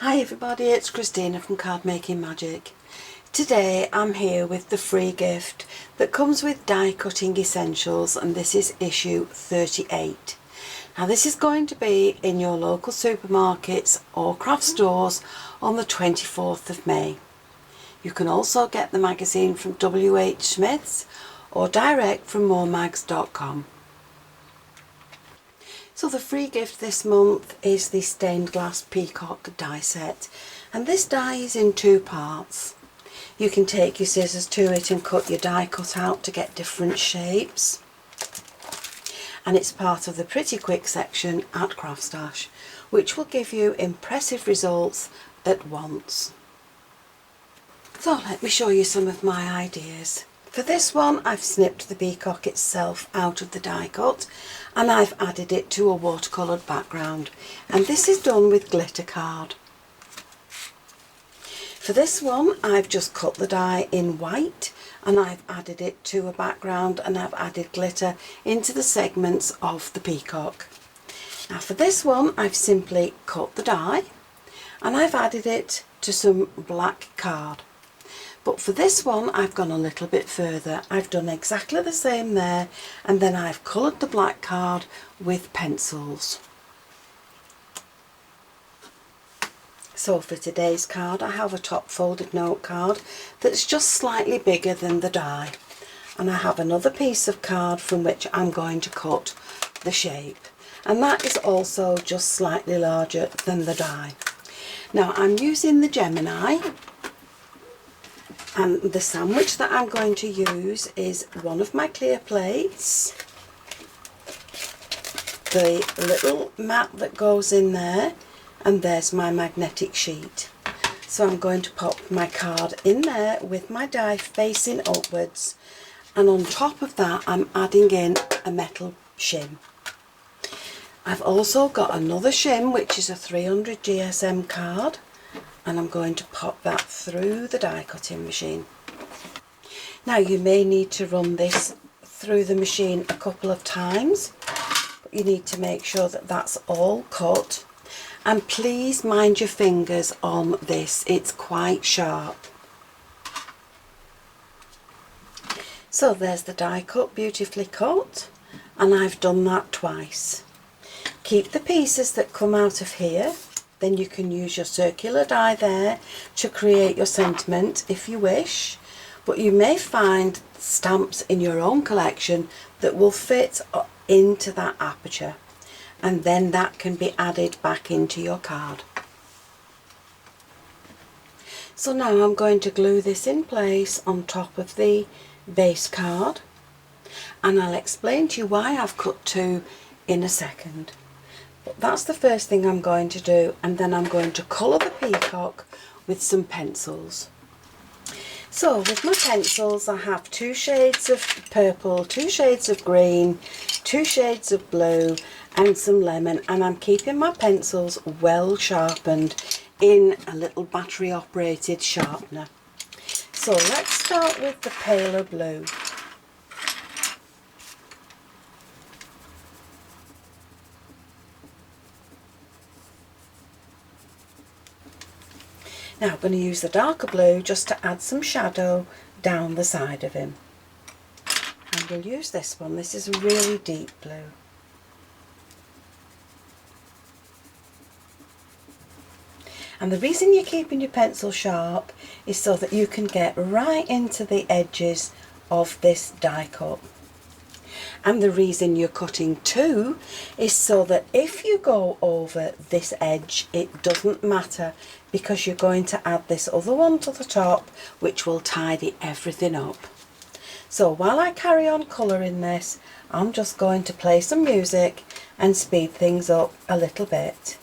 Hi everybody, it's Christina from Card Making Magic. Today I'm here with the free gift that comes with die cutting essentials, and this is issue 38. Now this is going to be in your local supermarkets or craft stores on the 24th of May. You can also get the magazine from WH Smith's or direct from moremags.com. So the free gift this month is the stained glass Peacock die set, and this die is in two parts. You can take your scissors to it and cut your die cut out to get different shapes, and it's part of the pretty quick section at Craft Stash, which will give you impressive results at once. So let me show you some of my ideas. For this one I've snipped the peacock itself out of the die cut and I've added it to a watercoloured background, and this is done with glitter card. For this one I've just cut the die in white and I've added it to a background, and I've added glitter into the segments of the peacock. Now for this one I've simply cut the die and I've added it to some black card. But for this one I've gone a little bit further. I've done exactly the same there, and then I've coloured the black card with pencils. So for today's card I have a top folded note card that's just slightly bigger than the die, and I have another piece of card from which I'm going to cut the shape, and that is also just slightly larger than the die. Now I'm using the Gemini, and the sandwich that I'm going to use is one of my clear plates, the little mat that goes in there, and there's my magnetic sheet. So I'm going to pop my card in there with my die facing upwards, and on top of that I'm adding in a metal shim. I've also got another shim which is a 300 GSM card, and I'm going to pop that through the die cutting machine. Now you may need to run this through the machine a couple of times, but you need to make sure that that's all cut, and please mind your fingers on this, it's quite sharp. So there's the die cut, beautifully cut, and I've done that twice. Keep the pieces that come out of here. Then you can use your circular die there to create your sentiment if you wish, but you may find stamps in your own collection that will fit into that aperture, and then that can be added back into your card. So now I'm going to glue this in place on top of the base card, and I'll explain to you why I've cut two in a second. But that's the first thing I'm going to do, and then I'm going to colour the peacock with some pencils. So with my pencils I have 2 shades of purple, 2 shades of green, 2 shades of blue and some lemon, and I'm keeping my pencils well sharpened in a little battery operated sharpener. So let's start with the paler blue. Now I'm going to use the darker blue just to add some shadow down the side of him. And we'll use this one, this is a really deep blue. And the reason you're keeping your pencil sharp is so that you can get right into the edges of this die cut. And the reason you're cutting two is so that if you go over this edge it doesn't matter, because you're going to add this other one to the top which will tidy everything up. So while I carry on colouring this, I'm just going to play some music and speed things up a little bit.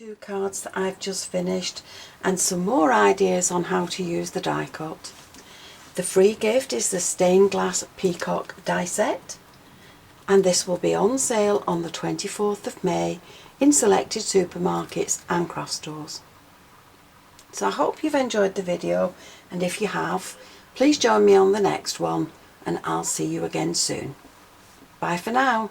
2 cards that I've just finished and some more ideas on how to use the die cut. The free gift is the stained glass Peacock die set, and this will be on sale on the 24th of May in selected supermarkets and craft stores. So I hope you've enjoyed the video, and if you have, please join me on the next one, and I'll see you again soon. Bye for now.